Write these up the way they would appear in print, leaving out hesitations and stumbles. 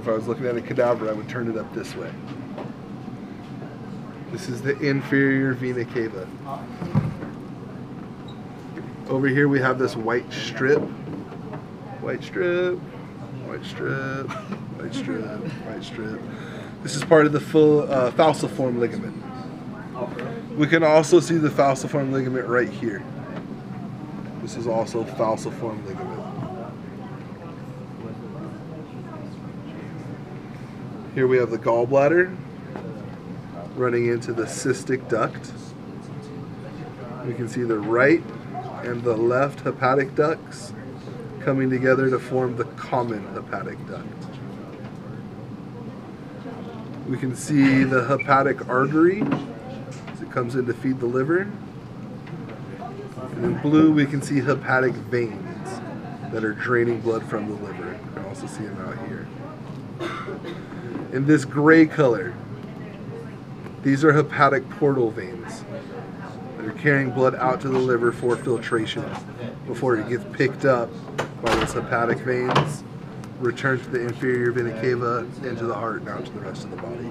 if I was looking at a cadaver, I would turn it up this way. This is the inferior vena cava. Over here we have this white strip. White strip, white strip, white strip, white strip. This is part of the full falciform ligament. We can also see the falciform ligament right here. This is also falciform ligament. Here we have the gallbladder running into the cystic duct. We can see the right and the left hepatic ducts coming together to form the common hepatic duct. We can see the hepatic artery as it comes in to feed the liver. And in blue we can see hepatic veins that are draining blood from the liver. You can also see them out here. In this gray color, these are hepatic portal veins. They're carrying blood out to the liver for filtration before it gets picked up by those hepatic veins, returned to the inferior vena cava, into the heart, and out to the rest of the body.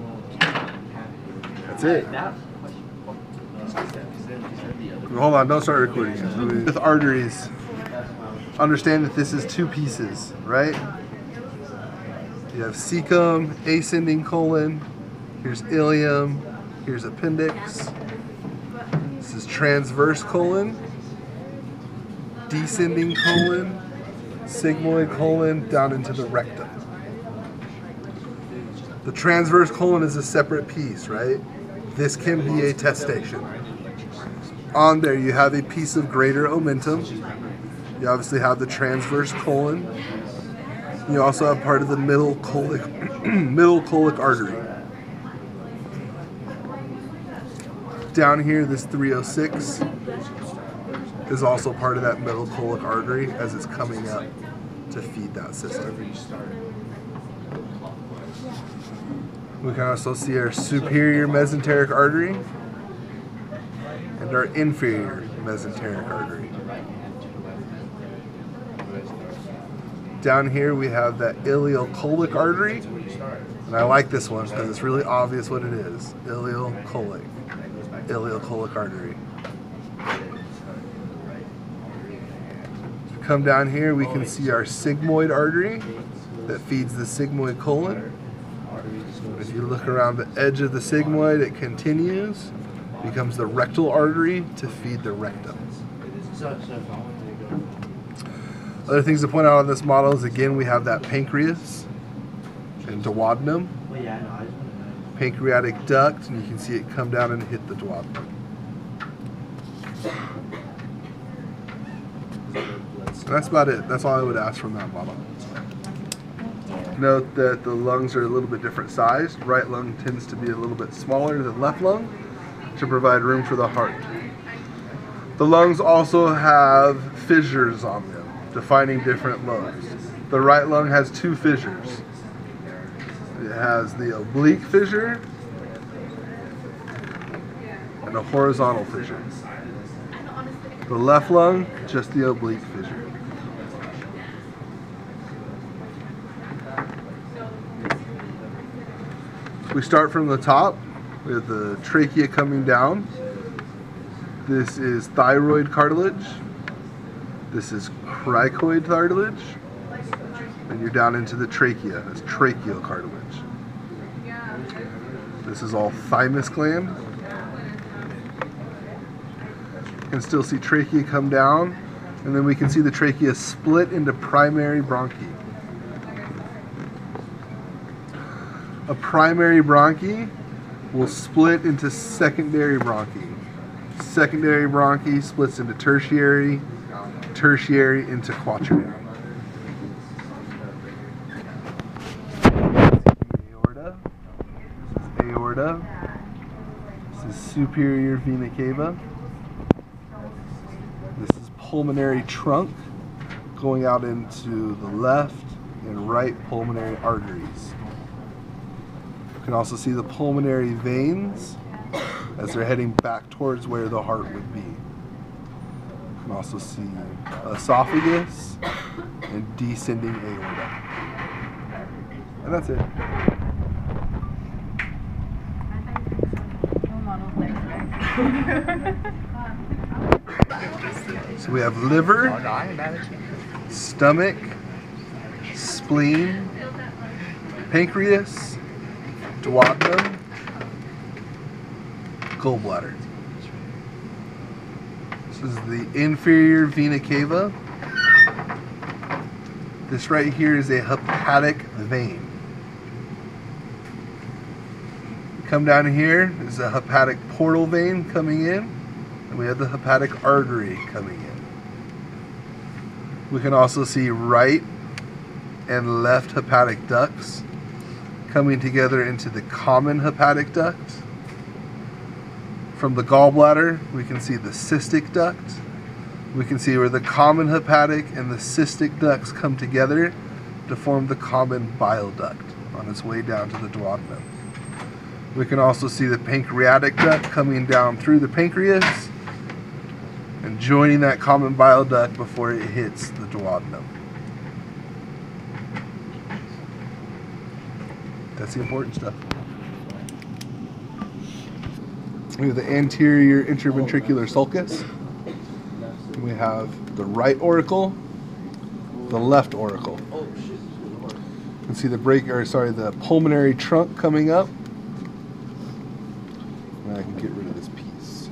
That's it. Hold on, don't start recording yet. With arteries, understand that this is two pieces, right? You have cecum, ascending colon, here's ileum, here's appendix. This is transverse colon, descending colon, sigmoid colon, down into the rectum. The transverse colon is a separate piece, right? This can be a testation. On there you have a piece of greater omentum. You obviously have the transverse colon. You also have part of the middle colic artery. Down here, this 306 is also part of that middle colic artery as it's coming up to feed that system. We can also see our superior mesenteric artery and our inferior mesenteric artery. Down here we have that ileocolic artery, and I like this one because it's really obvious what it is. Ileocolic artery. As we come down here, we can see our sigmoid artery that feeds the sigmoid colon. If you look around the edge of the sigmoid, it continues, becomes the rectal artery to feed the rectum. Other things to point out on this model is, again, we have that pancreas and duodenum, pancreatic duct, and you can see it come down and hit the duodenum. And that's about it. That's all I would ask from that model. Note that the lungs are a little bit different sized. Right lung tends to be a little bit smaller than left lung to provide room for the heart. The lungs also have fissures on them, defining different lungs. The right lung has two fissures. It has the oblique fissure and a horizontal fissure. The left lung, just the oblique fissure. We start from the top with the trachea coming down. This is thyroid cartilage. This is cricoid cartilage. And you're down into the trachea. That's tracheal cartilage. This is all thymus gland. You can still see trachea come down. And then we can see the trachea split into primary bronchi. A primary bronchi will split into secondary bronchi. Secondary bronchi splits into tertiary, tertiary into quaternary. Aorta. This is aorta. This is superior vena cava. This is pulmonary trunk going out into the left and right pulmonary arteries. You can also see the pulmonary veins as they're heading back towards where the heart would be. You can also see esophagus and descending aorta. And that's it. So we have liver, stomach, spleen, pancreas, duodenum, gallbladder. This is the inferior vena cava. This right here is a hepatic vein. Come down here is a hepatic portal vein coming in, and we have the hepatic artery coming in. We can also see right and left hepatic ducts coming together into the common hepatic duct. From the gallbladder, we can see the cystic duct. We can see where the common hepatic and the cystic ducts come together to form the common bile duct on its way down to the duodenum. We can also see the pancreatic duct coming down through the pancreas and joining that common bile duct before it hits the duodenum. That's the important stuff. We have the anterior interventricular sulcus. We have the right auricle, the left auricle. You can see the pulmonary trunk coming up. And I can get rid of this piece.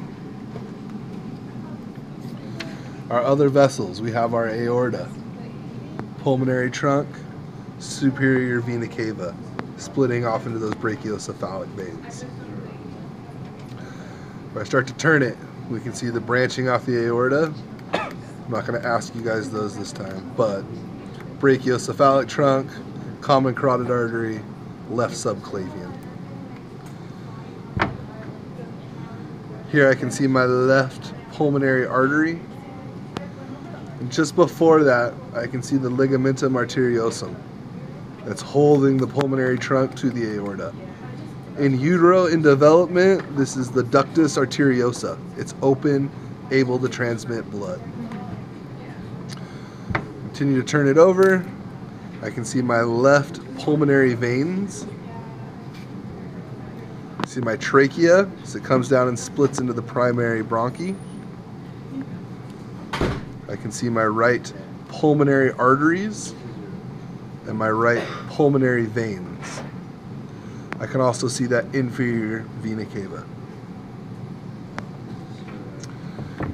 Our other vessels, we have our aorta, pulmonary trunk, superior vena cava, splitting off into those brachiocephalic veins. If I start to turn it, we can see the branching off the aorta. I'm not going to ask you guys those this time, but brachiocephalic trunk, common carotid artery, left subclavian. Here I can see my left pulmonary artery. And just before that, I can see the ligamentum arteriosum that's holding the pulmonary trunk to the aorta. In utero, in development, this is the ductus arteriosa. It's open, able to transmit blood. Continue to turn it over. I can see my left pulmonary veins. See my trachea, so it comes down and splits into the primary bronchi. I can see my right pulmonary arteries and my right pulmonary veins. I can also see that inferior vena cava.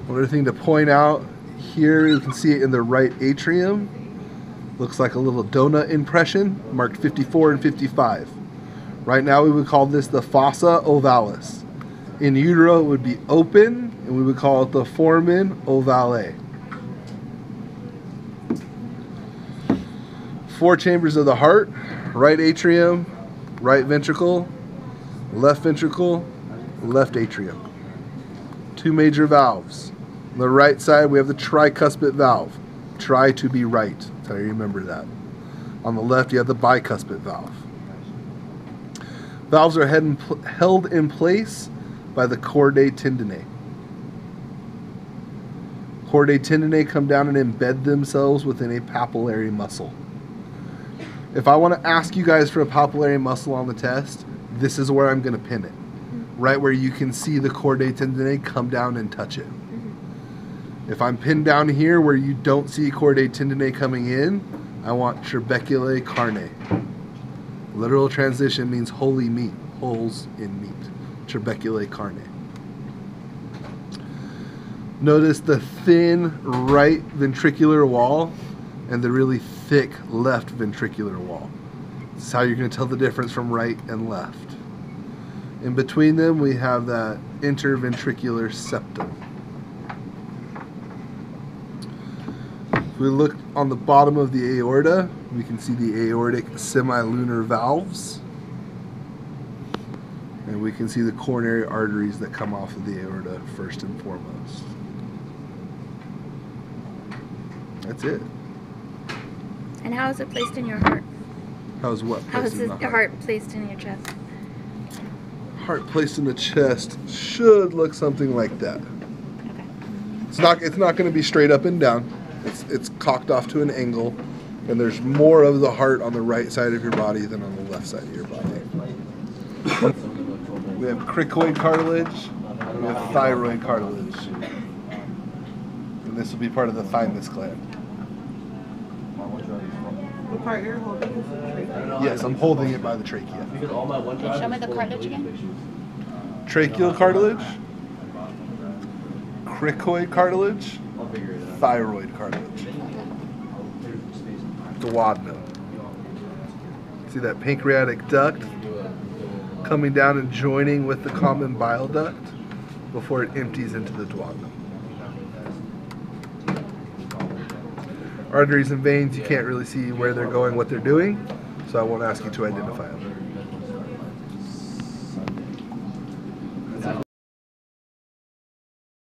One other thing to point out here, you can see it in the right atrium. Looks like a little donut impression, marked 54 and 55. Right now we would call this the fossa ovalis. In utero it would be open, and we would call it the foramen ovale. 4 chambers of the heart: right atrium, right ventricle, left atrium. 2 major valves. On the right side we have the tricuspid valve. Try to be right. That's how you remember that. On the left you have the bicuspid valve. Valves are held in place by the chordae tendineae. Chordae tendineae come down and embed themselves within a papillary muscle. If I want to ask you guys for a papillary muscle on the test, this is where I'm going to pin it. Right where you can see the chordae tendineae come down and touch it. If I'm pinned down here where you don't see chordae tendineae coming in, I want trabeculae carne. Literal transition means holy meat, holes in meat. Trabeculae carne. Notice the thin right ventricular wall and the really thick left ventricular wall. This is how you're going to tell the difference from right and left. In between them we have that interventricular septum. If we look on the bottom of the aorta, we can see the aortic semilunar valves. And we can see the coronary arteries that come off of the aorta first and foremost. That's it. And how is it placed in your heart? How's what? How is the heart placed in your chest? Heart placed in the chest should look something like that. Okay. It's not going to be straight up and down. It's cocked off to an angle, And there's more of the heart on the right side of your body than on the left side of your body. We have cricoid cartilage, and we have thyroid cartilage. And this will be part of the thymus gland. The part you're holding is the trachea. Yes, I'm holding it by the trachea. Okay, show me the cartilage again. Tracheal cartilage, cricoid cartilage, thyroid cartilage, duodenum. See that pancreatic duct coming down and joining with the common bile duct before it empties into the duodenum. Arteries and veins, you can't really see where they're going, what they're doing, so I won't ask you to identify them.